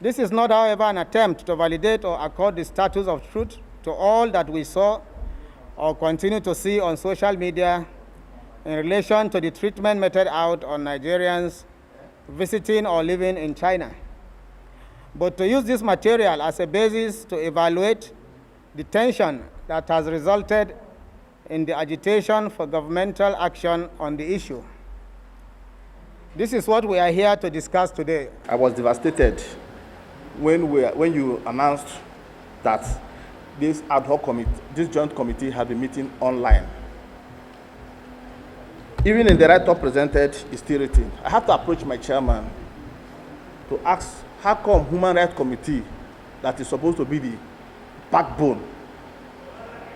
This is not, however, an attempt to validate or accord the status of truth to all that we saw or continue to see on social media in relation to the treatment meted out on Nigerians visiting or living in China, but to use this material as a basis to evaluate the tension that has resulted in the agitation for governmental action on the issue. This is what we are here to discuss today. I was devastated when you announced that this ad hoc committee, this joint committee, had been meeting online. Even in the write-up presented, is still written. I have to approach my chairman to ask, how come Human Rights Committee, that is supposed to be the backbone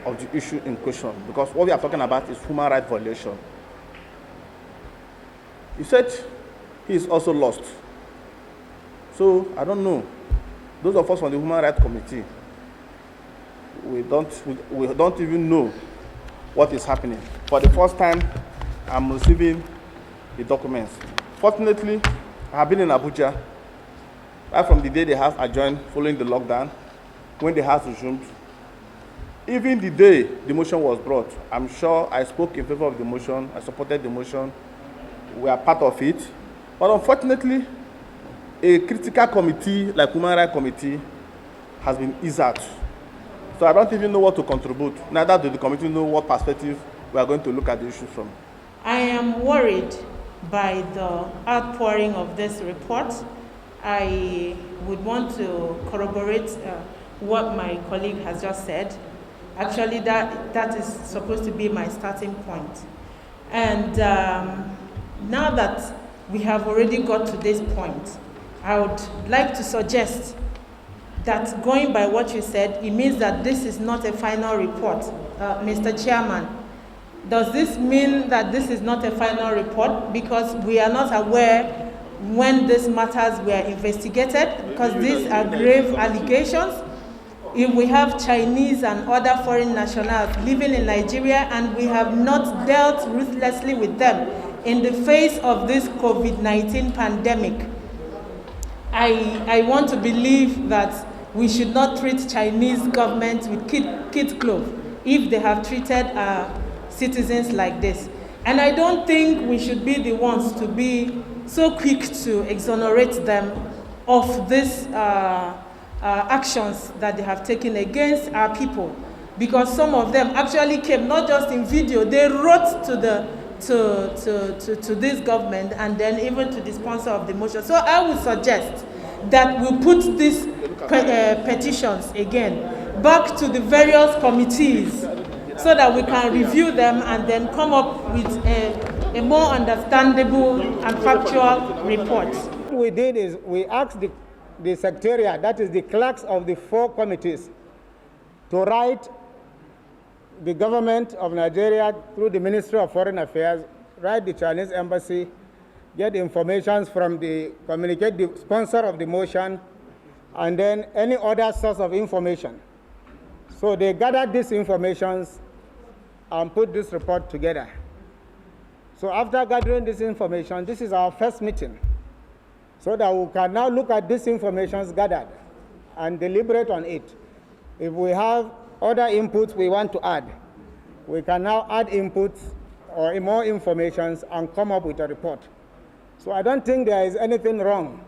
of the issue in question, because what we are talking about is human rights violation. He said he is also lost. So I don't know. Those of us on the Human Rights Committee, we don't even know what is happening. For the first time, I'm receiving the documents. Fortunately, I have been in Abuja right from the day they have adjourned following the lockdown, when the House resumed. Even the day the motion was brought, I'm sure I spoke in favor of the motion, I supported the motion, we are part of it. But unfortunately, a critical committee like Human Rights Committee has been eased out. So I don't even know what to contribute. Neither do the committee know what perspective we are going to look at the issue from. I am worried by the outpouring of this report. I would want to corroborate what my colleague has just said. Actually, that is supposed to be my starting point. And now that we have already got to this point, I would like to suggest that, going by what you said, it means that this is not a final report. Mr. Chairman, does this mean that this is not a final report because we are not aware when these matters were investigated? Because these are grave allegations. If we have Chinese and other foreign nationals living in Nigeria and we have not dealt ruthlessly with them in the face of this COVID-19 pandemic, I want to believe that we should not treat Chinese government with kid glove if they have treated citizens like this. And I don't think we should be the ones to be so quick to exonerate them of these actions that they have taken against our people, because some of them actually came not just in video, they wrote to this government and then even to the sponsor of the motion. So I would suggest that we put these petitions again back to the various committees so that we can review them and then come up with a more understandable and factual report. What we did is we asked the secretariat, that is the clerks of the 4 committees, to write the government of Nigeria through the Ministry of Foreign Affairs, write the Chinese embassy, get information from communicate the sponsor of the motion, and then any other source of information. So they gathered these informations and put this report together. So after gathering this information, this is our first meeting, so that we can now look at this information gathered and deliberate on it. If we have other inputs we want to add, we can now add inputs or more information and come up with a report. So I don't think there is anything wrong.